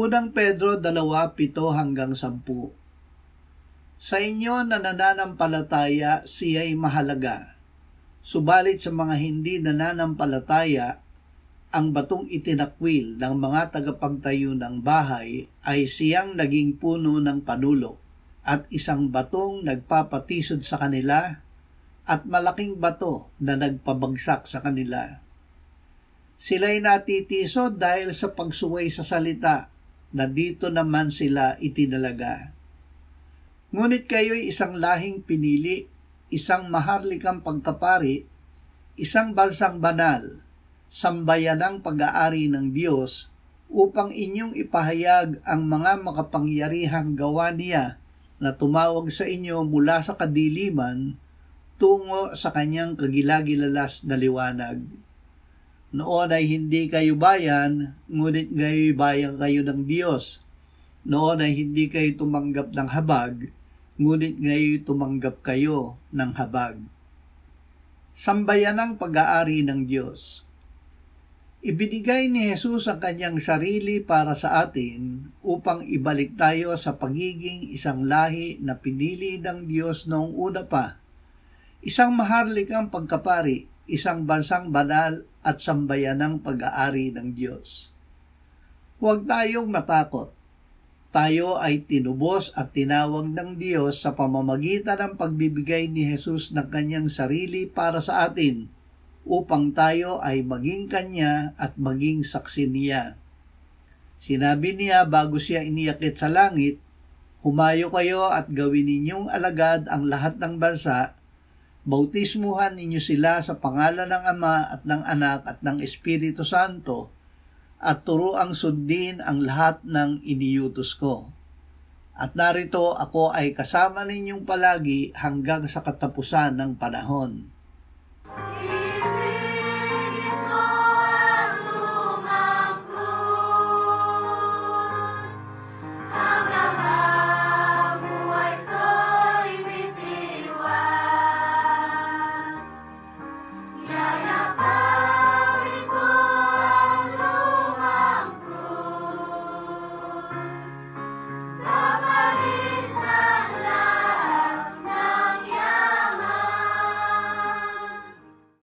Unang Pedro 2:7-10. Sa inyo na nananampalataya, siya'y mahalaga. Subalit sa mga hindi nananampalataya, ang batong itinakwil ng mga tagapagtayo ng bahay ay siyang naging puno ng panulok at isang batong nagpapatisod sa kanila at malaking bato na nagpabagsak sa kanila. Sila'y natitisod dahil sa pagsuway sa salita na dito naman sila itinalaga. Ngunit kayo'y isang lahing pinili, isang maharlikang pagkapari, isang bansang banal, sambayanang pag-aari ng Diyos, upang inyong ipahayag ang mga makapangyarihang gawa niya na tumawag sa inyo mula sa kadiliman tungo sa kanyang kagilagilalas na liwanag. Noon ay hindi kayo bayan, ngunit ngayon bayan kayo ng Diyos. Noon ay hindi kayo tumanggap ng habag, ngunit ngayon tumanggap kayo ng habag. Sambayanang pag-aari ng Diyos. Ibinigay ni Jesus ang kanyang sarili para sa atin upang ibalik tayo sa pagiging isang lahi na pinili ng Diyos noong una pa. Isang maharlikang pagkapari, isang bansang banal at sambayanang pag-aari ng Diyos. Huwag tayong matakot. Tayo ay tinubos at tinawag ng Diyos sa pamamagitan ng pagbibigay ni Jesus ng kanyang sarili para sa atin, upang tayo ay maging kanya at maging saksi niya. Sinabi niya bago siya iniakit sa langit, "Humayo kayo at gawin ninyong alagad ang lahat ng bansa, bautismuhan ninyo sila sa pangalan ng Ama at ng Anak at ng Espiritu Santo, at turuang sundin ang lahat ng iniutos ko. At narito ako ay kasama ninyong palagi hanggang sa katapusan ng panahon."